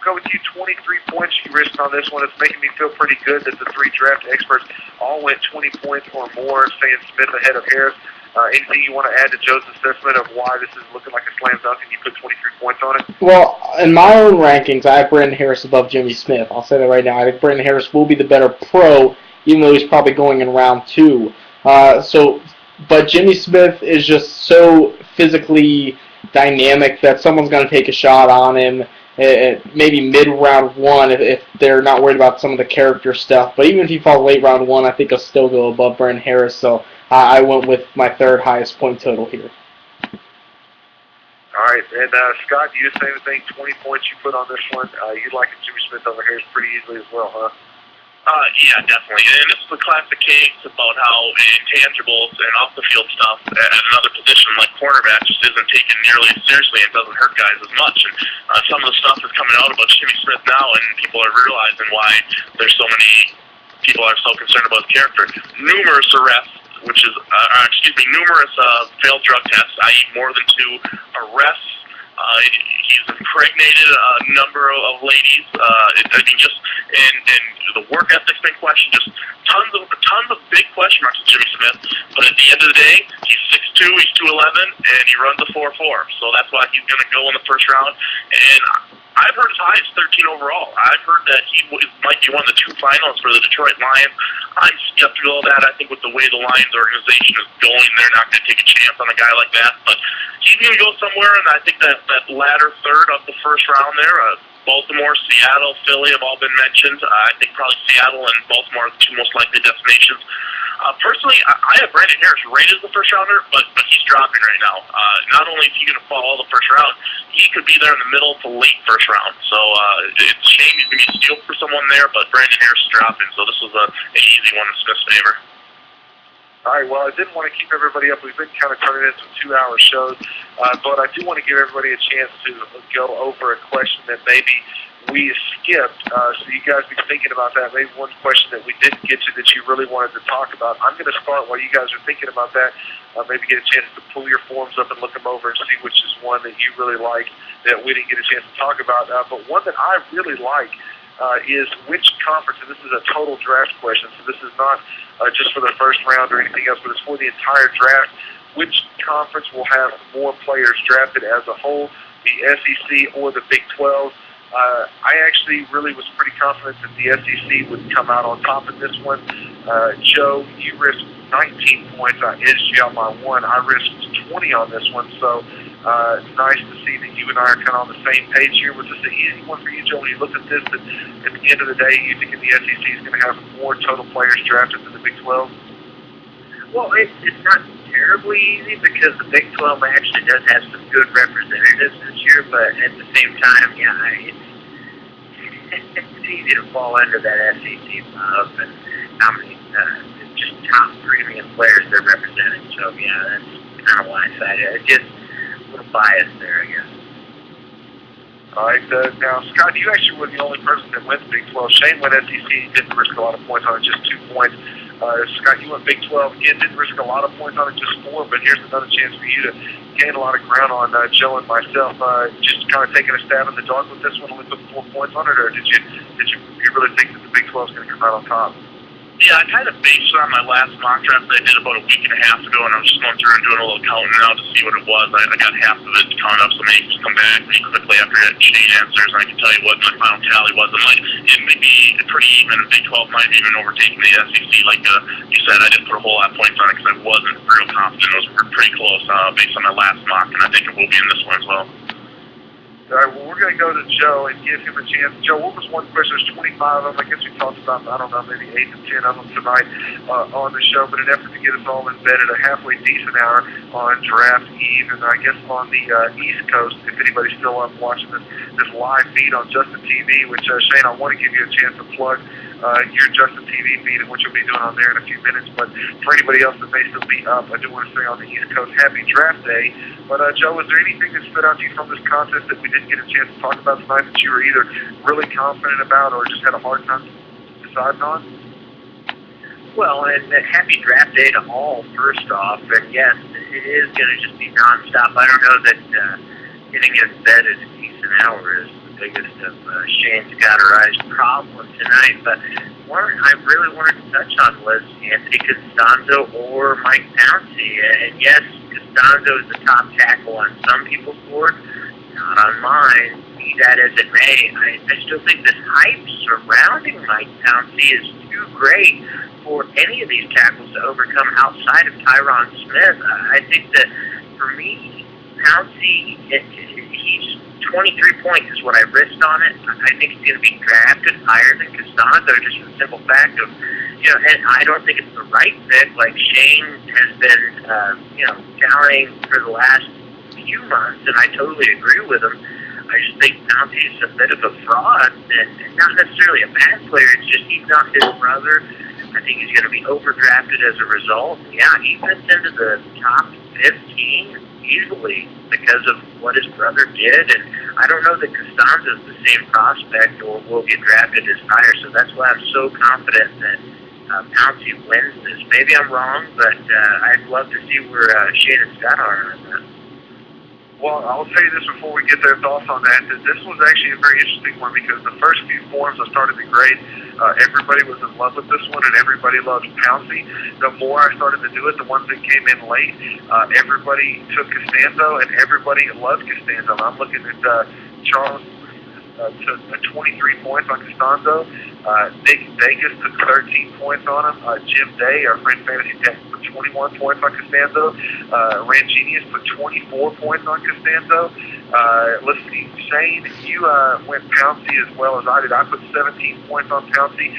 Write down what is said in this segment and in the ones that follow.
go with you. 23 points you risked on this one. It's making me feel pretty good that the three draft experts all went 20 points or more, saying Smith ahead of Harris. Anything you want to add to Joe's assessment of why this is looking like a slam dunk and you put 23 points on it? Well, in my own rankings, I have Brandon Harris above Jimmy Smith. I'll say that right now. I think Brandon Harris will be the better pro, even though he's probably going in round 2. But Jimmy Smith is just so physically dynamic that someone's going to take a shot on him, maybe mid-round 1 if they're not worried about some of the character stuff. But even if he falls late round 1, I think he'll still go above Brandon Harris. So I went with my third highest point total here. All right, and Scott, do you say the same thing? 20 points you put on this one. You like Jimmy Smith over Harris pretty easily as well, huh? Yeah, definitely. And it's the classic case about how intangibles and off-the-field stuff at another position like cornerback just isn't taken nearly as seriously and doesn't hurt guys as much. And some of the stuff is coming out about Jimmy Smith now, and people are realizing why there's so many people are so concerned about his character. Numerous arrests, numerous failed drug tests, i.e. more than 2 arrests. He's impregnated a number of ladies. And the work ethic's been questioned. Just tons of big question marks with Jimmy Smith. But at the end of the day, he's 6'2", he's 211, and he runs a 4.4. So that's why he's going to go in the first round. And I've heard as high as 13 overall. I've heard that he might be one of the 2 finalists for the Detroit Lions. I'm skeptical of that. I think with the way the Lions organization is going, they're not going to take a chance on a guy like that. But he's going to go somewhere, and I think that latter third of the first round there, Baltimore, Seattle, Philly have all been mentioned. I think probably Seattle and Baltimore are the 2 most likely destinations. Personally, I have Brandon Harris rated as the first rounder, but he's dropping right now. Not only is he going to fall all the first round, he could be there in the middle to late first round. So it's a shame he's going to be steal for someone there, but Brandon Harris is dropping, so this was an easy one in Smith's favor. All right, well, I didn't want to keep everybody up. We've been kind of turning into 2-hour shows, but I do want to give everybody a chance to go over a question that maybe we skipped, so you guys be thinking about that. Maybe one question that we didn't get to that you really wanted to talk about. I'm going to start while you guys are thinking about that. Maybe get a chance to pull your forms up and look them over and see which is one that you really like that we didn't get a chance to talk about. But one that I really like is which conference, and this is a total draft question, so this is not just for the first round or anything else, but it's for the entire draft. Which conference will have more players drafted as a whole, the SEC or the Big 12? I actually really was pretty confident that the SEC would come out on top of this one. Joe, you risked 19 points. I edged you out by 1. I risked 20 on this one, so it's nice to see that you and I are kind of on the same page here. Was this an easy one for you, Joe, when you looked at this, that at the end of the day, you think the SEC is going to have more total players drafted than the Big 12? Well, it's not terribly easy because the Big 12 actually does have some good representatives this year, but at the same time, yeah, it's easy to fall under that SEC love and how many just top premium players they're representing. So, yeah, that's kind of why I cited it. Just a little bias there, I guess. All right, now, Scott, you actually were the only person that went to Big 12. Shane went SEC, didn't risk a lot of points on it, just 2 points. Scott, you went Big 12. Again, didn't risk a lot of points on it, just 4, but here's another chance for you to gain a lot of ground on Joe and myself. Just kind of taking a stab in the dark with this one, only put 4 points on it, or did you really think that the Big 12 is going to come out on top? Yeah, I kind of based it on my last mock draft that I did about a week and a half ago, and I was just going through and doing a little counting now to see what it was. I got half of it counted up, so maybe just come back pretty quickly after Shane answers, and I can tell you what my final tally was. It may be pretty even. Big 12 might have even overtaken the SEC. Like you said, I didn't put a whole lot of points on it because I wasn't real confident. It was pretty close based on my last mock, and I think it will be in this one as well. All right, well, we're going to go to Joe and give him a chance. Joe, what was one question? There's 25 of them. I guess we talked about, I don't know, maybe 8 to 10 of them tonight on the show, but in an effort to get us all embedded, a halfway decent hour on draft eve, and I guess on the East Coast, if anybody's still up watching this live feed on Justin TV, which, Shane, I want to give you a chance to plug your Justin TV feed and what you'll be doing on there in a few minutes. But for anybody else that may still be up, I do want to say on the East Coast, happy draft day. But Joe, is there anything that stood out to you from this contest that we didn't get a chance to talk about tonight that you were either really confident about or just had a hard time deciding on? Well, and happy draft day to all, first off. And yes, it is going to just be nonstop. I don't know that getting in bed at a decent hour is biggest of Shane Scotterai's problem tonight. But one I really wanted to touch on was Anthony Costanzo or Mike Pouncey. And yes, Costanzo is the top tackle on some people's board, not on mine. Be that as it may, I still think this hype surrounding Mike Pouncey is too great for any of these tackles to overcome outside of Tyron Smith. I think that, for me, Pouncey, he's 23 points is what I risked on it. I think he's going to be drafted higher than Costanzo, just for the simple fact of, and I don't think it's the right pick. Like Shane has been, touting for the last few months, and I totally agree with him. I just think Pouncey is a bit of a fraud, and not necessarily a bad player. It's just he's not his brother. I think he's going to be overdrafted as a result. Yeah, he fits into the top 15 easily because of what his brother did, and I don't know that Costanzo's the same prospect or will get drafted as higher, so that's why I'm so confident that Pouncey wins this. Maybe I'm wrong, but I'd love to see where Shane and Scott are on that. Well, I'll tell you this before we get their thoughts on that this was actually a very interesting one because the first few forums I started to grade, everybody was in love with this one and everybody loved Pouncey. The more I started to do it, the ones that came in late, everybody took Costanzo and everybody loved Costanzo. I'm looking at Charles took 23 points on Costanzo. Nick Vegas took 13 points on him. Jim Day, our friend Fantasy Tech, put 21 points on Costanzo. Rangenius put 24 points on Costanzo. Let's see, Shane, you went Pouncey as well as I did. I put 17 points on Pouncey.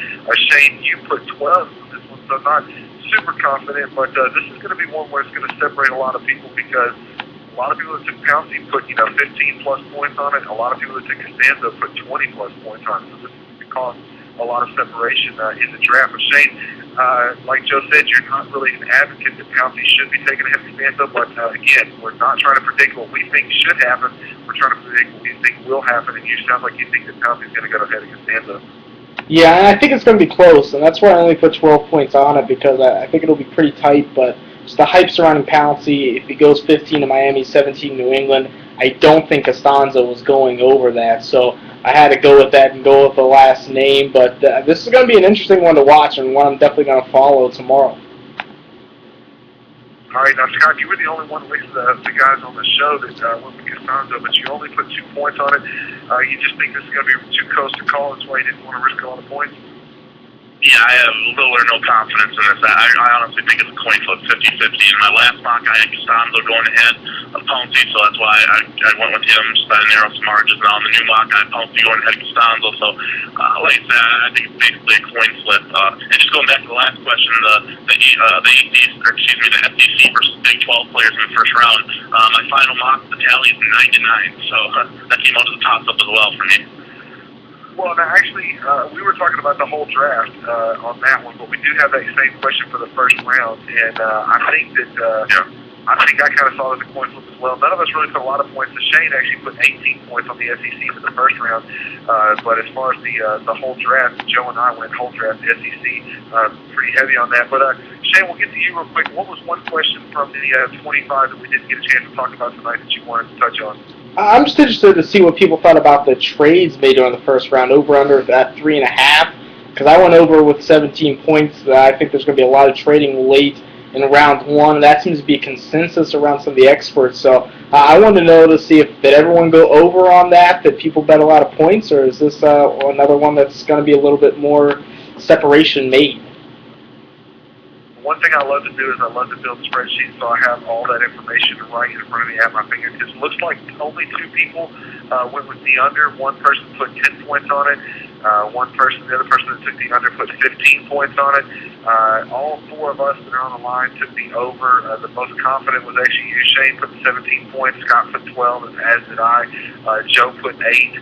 Shane, you put 12 on this one, so not super confident, but this is going to be one where it's going to separate a lot of people because a lot of people that took Pouncey put 15 plus points on it. A lot of people that took Costanzo put 20 plus points on it. So this is going to cause a lot of separation in the draft. But Shane, like Joe said, you're not really an advocate that Pouncey should be taken ahead of Costanzo. But again, we're not trying to predict what we think should happen. We're trying to predict what we think will happen. And you sound like you think that Pouncey's going to go ahead of Costanzo. Yeah, and I think it's going to be close, and that's why I only put 12 points on it because I think it'll be pretty tight. But just the hype surrounding Pouncey, if he goes 15 to Miami, 17 New England, I don't think Costanzo was going over that. So I had to go with that and go with the last name. But this is going to be an interesting one to watch and one I'm definitely going to follow tomorrow. All right, now, Scott, you were the only one of the guys on the show that went with Costanzo, but you only put 2 points on it. You just think this is going to be too close to call, that's why you didn't want to risk a lot of points? Yeah, I have little or no confidence in this. I honestly think it's a coin flip 50-50. In my last mock, I had Costanzo going ahead of Pouncey, so that's why I went with him just by the narrowest margins. Now, in the new mock, I had Pouncey going ahead of Costanzo, so like I said, I think it's basically a coin flip. And just going back to the last question, the SEC versus Big 12 players in the first round, my final mock, the tally is 9-9, so that came out as a toss-up as well for me. Well, now, actually, we were talking about the whole draft on that one, but we do have that same question for the first round, and I think that I kind of saw it as a coin flip as well. None of us really put a lot of points. Shane actually put 18 points on the SEC for the first round, but as far as the whole draft, Joe and I went whole draft SEC, pretty heavy on that. But Shane, we'll get to you real quick. What was one question from the 25 that we didn't get a chance to talk about tonight that you wanted to touch on? I'm just interested to see what people thought about the trades made during the first round, over-under at 3.5, because I went over with 17 points. I think there's going to be a lot of trading late in round one. That seems to be a consensus around some of the experts. So I wanted to know to see did everyone go over on that, did people bet a lot of points, or is this another one that's going to be a little bit more separation made? One thing I love to do is I love to build spreadsheets, so I have all that information right in front of me at my fingertips. It looks like only 2 people went with the under. One person put 10 points on it. The other person that took the under put 15 points on it. All 4 of us that are on the line took the over. The most confident was actually you, Shane, put 17 points. Scott put 12, and as did I. Joe put 8.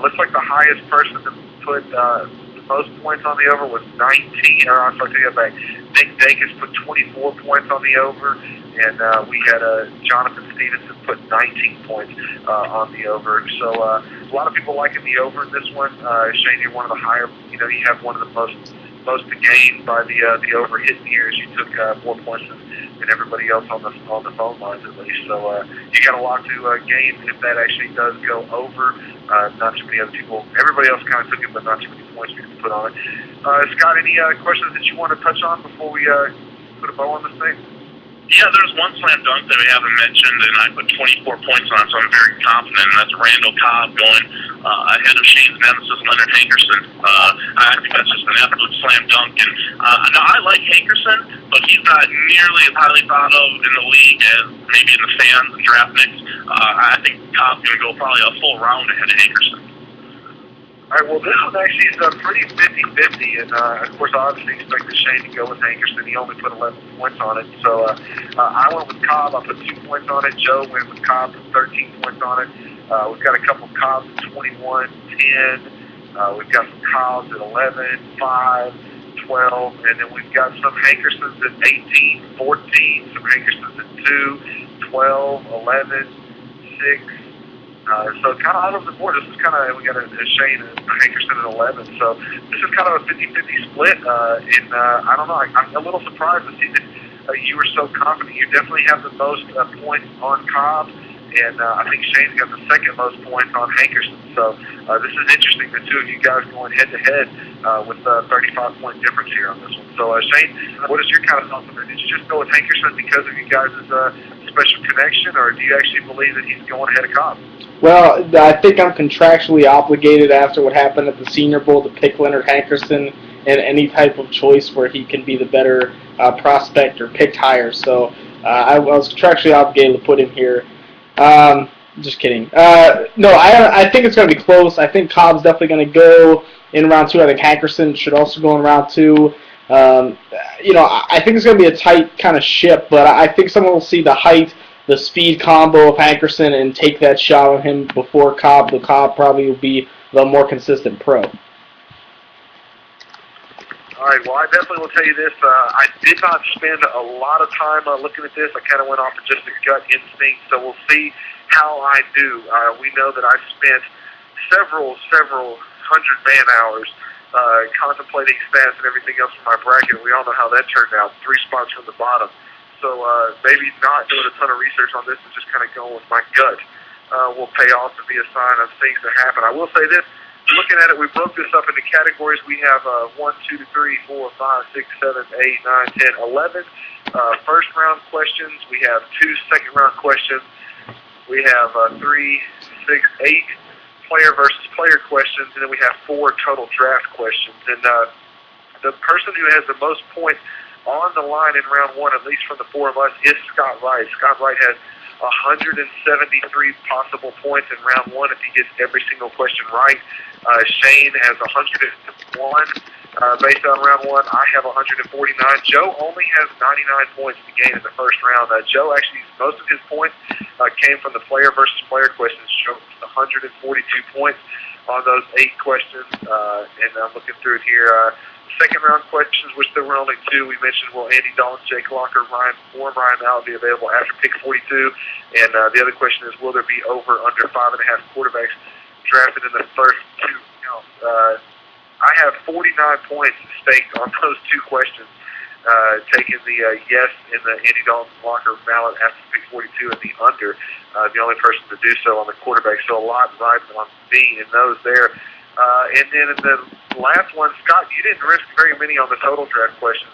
Looks like the highest person that put the most points on the over was 19. I'm sorry, take that back. Nick Vegas put 24 points on the over, and we had Jonathan Stevenson put 19 points on the over. So a lot of people liking the over in this one. Shane, you're one of the higher, you have one of the most most to gain by the overhit years. You took more points than everybody else on the phone lines at least. So you got a lot to gain if that actually does go over. Not too many other people. Everybody else kind of took it, but not too many points we can put on it. Scott, any questions that you want to touch on before we put a bow on this thing? Yeah, there's one slam dunk that we haven't mentioned, and I put 24 points on it, so I'm very confident, and that's Randall Cobb going ahead of Shane's nemesis, Leonard Hankerson. I think that's just an absolute slam dunk. And now I like Hankerson, but he's not nearly as highly thought of in the league as maybe in the fans and draft picks. I think Cobb's going to go probably a full round ahead of Hankerson. All right, well, this one actually is pretty 50-50, and of course, I obviously expected Shane to go with Hankerson. He only put 11 points on it, so I went with Cobb. I put 2 points on it. Joe went with Cobb, 13 points on it. We've got a couple of Cobbs at 21, 10. We've got some Cobbs at 11, 5, 12, and then we've got some Hankersons at 18, 14, some Hankersons at 2, 12, 11, 6. So kind of out of the board, this is kind of, we got a Shane and Hankerson at 11. So this is kind of a 50-50 split. And I don't know, I'm a little surprised to see that you were so confident. You definitely have the most points on Cobb, and I think Shane's got the second most points on Hankerson. So this is interesting, the two of you guys going head-to-head with a 35-point difference here on this one. So Shane, what is your kind of thoughts on it? Did you just go with Hankerson because of you guys' special connection, or do you actually believe that he's going ahead of Cobb? Well, I think I'm contractually obligated after what happened at the Senior Bowl to pick Leonard Hankerson in any type of choice where he can be the better prospect or picked higher. So I was contractually obligated to put him here. Just kidding. No, I think it's going to be close. I think Cobb's definitely going to go in round 2. I think Hankerson should also go in round 2. I think it's going to be a tight kind of ship, but I think someone will see the height, the speed combo of Hankerson and take that shot on him before Cobb. The Cobb probably will be the more consistent pro. All right, well, I definitely will tell you this. I did not spend a lot of time looking at this. I kind of went off of just a gut instinct, so we'll see how I do. We know that I've spent several hundred man-hours contemplating stats and everything else for my bracket. We all know how that turned out, 3 spots from the bottom. So maybe not doing a ton of research on this and just kind of going with my gut will pay off to be a sign of things that happen. I will say this. Looking at it, we broke this up into categories. We have 1, 2, 3, 4, 5, 6, 7, 8, 9, 10, 11 first-round questions. We have 2 second-round questions. We have 3, 6, 8 player versus player questions, and then we have 4 total draft questions. And the person who has the most points on the line in round 1, at least from the 4 of us, is Scott Wright. Scott Wright has 173 possible points in round 1 if he gets every single question right. Shane has 101 based on round 1. I have 149. Joe only has 99 points to gain in the first round. Joe actually, most of his points came from the player versus player questions. Joe 142 points on those 8 questions, and I'm looking through it here. Second round questions, which there were only 2. We mentioned, will Andy Dalton, Jake Locker, Ryan Mallett be available after pick 42? And the other question is, will there be over under 5.5 quarterbacks drafted in the first 2 counts? I have 49 points staked on those 2 questions, taking the yes in the Andy Dalton, Locker, Mallett after pick 42 and the under. The only person to do so on the quarterback. So a lot riding on me in those there. And then in the last one, Scott, you didn't risk very many on the total draft questions.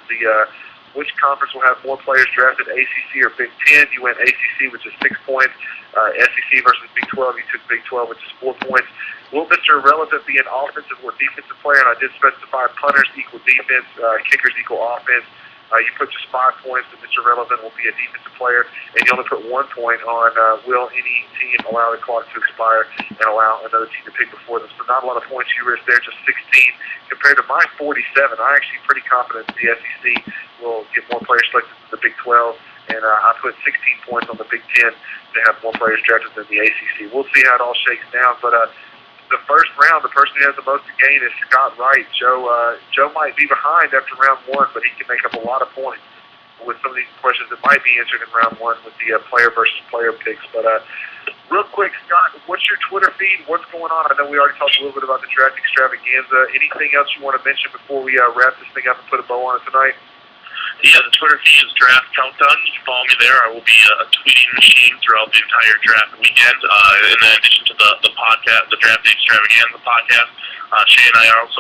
Which conference will have more players drafted, ACC or Big Ten? You went ACC, which is 6 points. SEC versus Big 12, you took Big 12, which is 4 points. Will Mr. Irrelevant be an offensive or defensive player? And I did specify punters equal defense, kickers equal offense. You put just 5 points that Mr. Relevant will be a defensive player, and you only put 1 point on will any team allow the clock to expire and allow another team to pick before them. So not a lot of points you risk there, just 16 compared to my 47. I'm actually pretty confident the SEC will get more players selected than the Big 12, and I put 16 points on the Big 10 to have more players drafted than the ACC. We'll see how it all shakes down, but the first round, the person who has the most to gain is Scott Wright. Joe might be behind after round 1, but he can make up a lot of points. with some of these questions that might be answered in round one with the player versus player picks. But real quick, Scott, what's your Twitter feed? What's going on? I know we already talked a little bit about the draft extravaganza. Anything else you want to mention before we wrap this thing up and put a bow on it tonight? Yeah, the Twitter feed is Draft Countdown. You can follow me there. I will be a tweeting machine throughout the entire draft weekend. In addition to the podcast, the Draft Extravaganza podcast, Shay and I are also